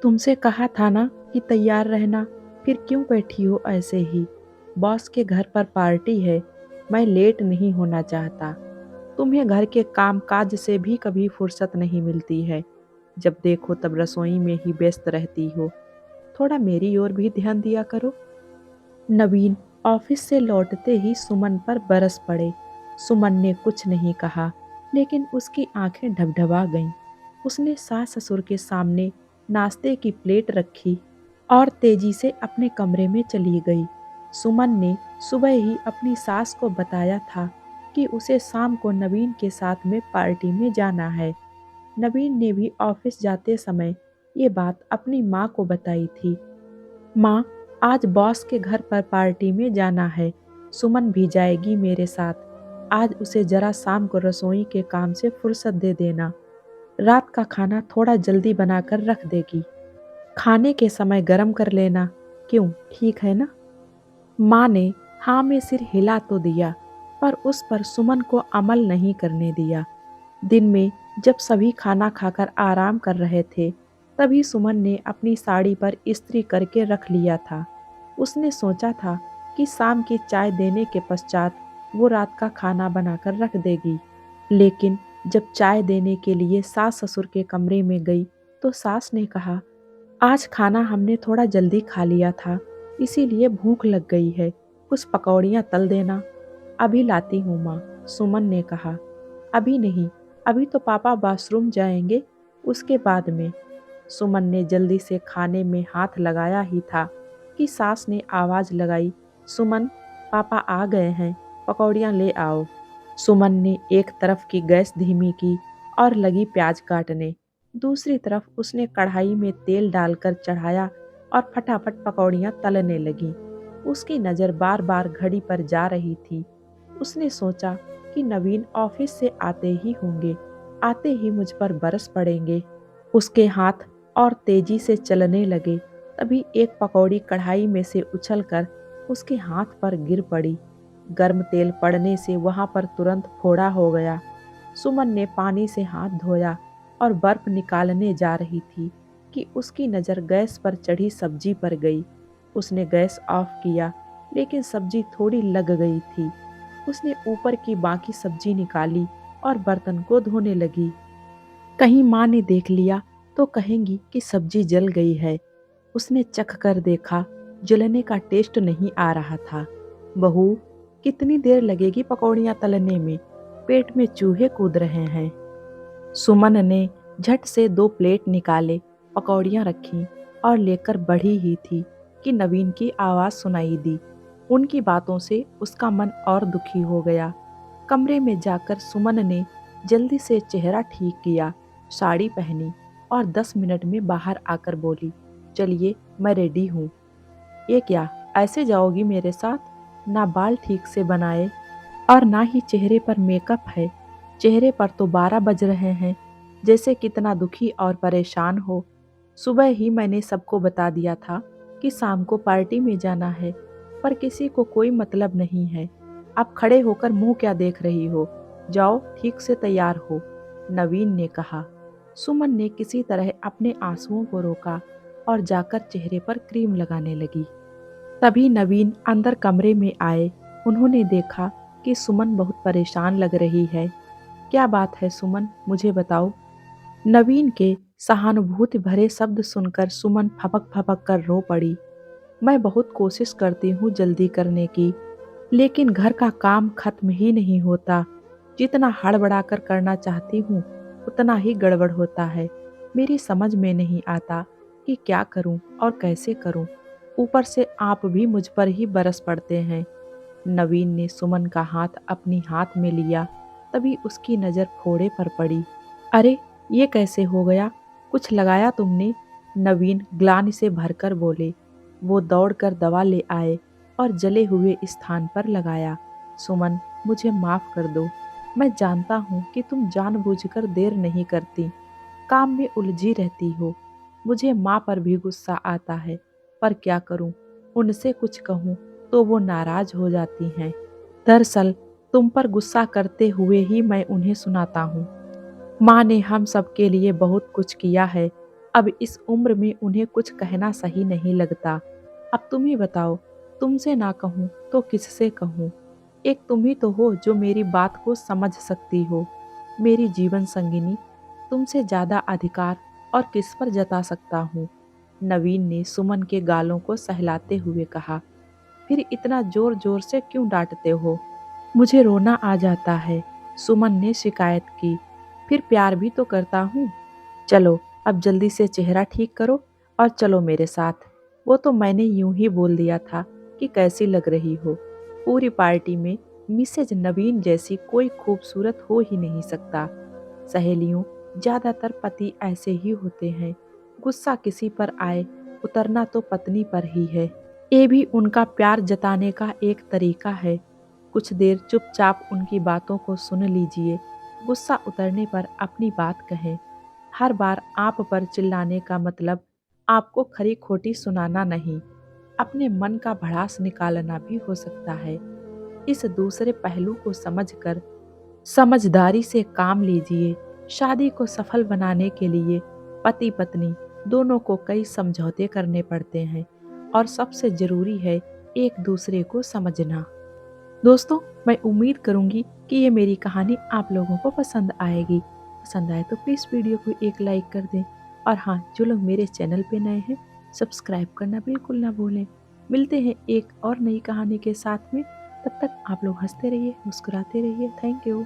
तुमसे कहा था ना कि तैयार रहना, फिर क्यों बैठी हो ऐसे ही? बॉस के घर पर पार्टी है, मैं लेट नहीं होना चाहता। तुम्हें घर के काम-काज से भी कभी फुर्सत नहीं मिलती है। जब देखो तब रसोई में ही व्यस्त रहती हो। थोड़ा मेरी ओर भी ध्यान दिया करो। नवीन ऑफिस से लौटते ही सुमन पर बरस पड़े। सुमन ने कुछ नहीं कहा, लेकिन उसकी आंखें ढबढबा गईं। उसने सास ससुर के सामने नाश्ते की प्लेट रखी और तेजी से अपने कमरे में चली गई। सुमन ने सुबह ही अपनी सास को बताया था कि उसे शाम को नवीन के साथ में पार्टी में जाना है। नवीन ने भी ऑफिस जाते समय ये बात अपनी माँ को बताई थी। माँ, आज बॉस के घर पर पार्टी में जाना है। सुमन भी जाएगी मेरे साथ। आज उसे जरा शाम को रसोई के काम से फुर्सत दे देना। रात का खाना थोड़ा जल्दी बनाकर रख देगी। खाने के समय गरम कर लेना। क्यों, ठीक है ना? माँ ने हाँ में सिर हिला तो दिया, पर उस पर सुमन को अमल नहीं करने दिया। दिन में जब सभी खाना खाकर आराम कर रहे थे, तभी सुमन ने अपनी साड़ी पर इस्त्री करके रख लिया था। उसने सोचा था कि शाम की चाय देने के पश्चात वो रात का खाना बनाकर रख देगी। लेकिन जब चाय देने के लिए सास ससुर के कमरे में गई, तो सास ने कहा, आज खाना हमने थोड़ा जल्दी खा लिया था, इसीलिए भूख लग गई है। कुछ पकौड़ियाँ तल देना। अभी लाती हूँ माँ, सुमन ने कहा। अभी नहीं, अभी तो पापा वॉशरूम जाएंगे, उसके बाद में। सुमन ने जल्दी से खाने में हाथ लगाया ही था कि सास ने आवाज लगाई, सुमन, पापा आ गए हैं, पकौड़ियाँ ले आओ। सुमन ने एक तरफ की गैस धीमी की और लगी प्याज काटने। दूसरी तरफ उसने कढ़ाई में तेल डालकर चढ़ाया और फटाफट पकौड़ियाँ तलने लगी। उसकी नज़र बार बार घड़ी पर जा रही थी। उसने सोचा कि नवीन ऑफिस से आते ही होंगे, आते ही मुझ पर बरस पड़ेंगे। उसके हाथ और तेजी से चलने लगे। तभी एक पकौड़ी कढ़ाई में से उछलकर उसके हाथ पर गिर पड़ी। गर्म तेल पड़ने से वहां पर तुरंत फोड़ा हो गया। सुमन ने पानी से हाथ धोया और बर्फ निकालने जा रही थी कि उसकी नज़र गैस पर चढ़ी सब्जी पर गई। उसने गैस ऑफ किया, लेकिन सब्जी थोड़ी लग गई थी। उसने ऊपर की बाकी सब्जी निकाली और बर्तन को धोने लगी। कहीं माँ ने देख लिया तो कहेंगी कि सब्जी जल गई है। उसने चख कर देखा, जलने का टेस्ट नहीं आ रहा था। बहू, कितनी देर लगेगी पकौड़ियाँ तलने में? पेट में चूहे कूद रहे हैं। सुमन ने झट से 2 प्लेट निकाले, पकौड़ियाँ रखीं और लेकर बढ़ी ही थी कि नवीन की आवाज़ सुनाई दी। उनकी बातों से उसका मन और दुखी हो गया। कमरे में जाकर सुमन ने जल्दी से चेहरा ठीक किया, साड़ी पहनी और 10 मिनट में बाहर आकर बोली, चलिए मैं रेडी हूँ। ये क्या, ऐसे जाओगी मेरे साथ? ना बाल ठीक से बनाए और ना ही चेहरे पर मेकअप है। चेहरे पर तो 12 बज रहे हैं, जैसे कितना दुखी और परेशान हो। सुबह ही मैंने सबको बता दिया था कि शाम को पार्टी में जाना है, पर किसी को कोई मतलब नहीं है। अब खड़े होकर मुंह क्या देख रही हो? जाओ ठीक से तैयार हो, नवीन ने कहा। सुमन ने किसी तरह अपने आंसुओं को रोका और जाकर चेहरे पर क्रीम लगाने लगी। तभी नवीन अंदर कमरे में आए। उन्होंने देखा कि सुमन बहुत परेशान लग रही है। क्या बात है सुमन, मुझे बताओ। नवीन के सहानुभूति भरे शब्द सुनकर सुमन फपक फपक कर रो पड़ी। मैं बहुत कोशिश करती हूँ जल्दी करने की, लेकिन घर का काम खत्म ही नहीं होता। जितना हड़बड़ा कर करना चाहती हूँ, उतना ही गड़बड़ होता है। मेरी समझ में नहीं आता कि क्या करूँ और कैसे करूँ। ऊपर से आप भी मुझ पर ही बरस पड़ते हैं। नवीन ने सुमन का हाथ अपनी हाथ में लिया, तभी उसकी नज़र फोड़े पर पड़ी। अरे, ये कैसे हो गया? कुछ लगाया तुमने? नवीन ग्लानि से भरकर बोले। वो दौड़कर दवा ले आए और जले हुए स्थान पर लगाया। सुमन, मुझे माफ कर दो। मैं जानता हूँ कि तुम जानबूझकर देर नहीं करती, काम में उलझी रहती हो। मुझे माँ पर भी गुस्सा आता है, पर क्या करूँ? उनसे कुछ कहूँ तो वो नाराज हो जाती हैं। दरअसल तुम पर गुस्सा करते हुए ही मैं उन्हें सुनाता हूँ। माँ ने हम सब के लिए बहुत कुछ किया है, अब इस उम्र में उन्हें कुछ कहना सही नहीं लगता। अब तुम ही बताओ, तुमसे ना कहूँ तो किससे कहूँ? एक तुम ही तो हो जो मेरी बात को समझ सकती हो। मेरी जीवन संगिनी, तुमसे ज़्यादा अधिकार और किस पर जता सकता हूँ? नवीन ने सुमन के गालों को सहलाते हुए कहा। फिर इतना जोर जोर से क्यों डांटते हो? मुझे रोना आ जाता है, सुमन ने शिकायत की। फिर प्यार भी तो करता हूँ। चलो, अब जल्दी से चेहरा ठीक करो और चलो मेरे साथ। वो तो मैंने यूं ही बोल दिया था कि कैसी लग रही हो। पूरी पार्टी में मिसेज नवीन जैसी कोई खूबसूरत हो ही नहीं सकता। सहेलियों, ज्यादातर पति ऐसे ही होते हैं। गुस्सा किसी पर आए, उतरना तो पत्नी पर ही है। ये भी उनका प्यार जताने का एक तरीका है। कुछ देर चुपचाप उनकी बातों को सुन लीजिए। गुस्सा उतरने पर अपनी बात कहें। हर बार आप पर चिल्लाने का मतलब आपको खरी खोटी सुनाना नहीं, अपने मन का भड़ास निकालना भी हो सकता है। इस दूसरे पहलू को समझकर समझदारी से काम लीजिए। शादी को सफल बनाने के लिए पति पत्नी दोनों को कई समझौते करने पड़ते हैं और सबसे जरूरी है एक दूसरे को समझना। दोस्तों, मैं उम्मीद करूंगी कि ये मेरी कहानी आप लोगों को पसंद आएगी। पसंद आए तो प्लीज़ वीडियो को एक लाइक कर दें। और हाँ, जो लोग मेरे चैनल पे नए हैं, सब्सक्राइब करना बिल्कुल ना भूलें। मिलते हैं एक और नई कहानी के साथ में। तब तक आप लोग हंसते रहिए, मुस्कुराते रहिए। Thank you.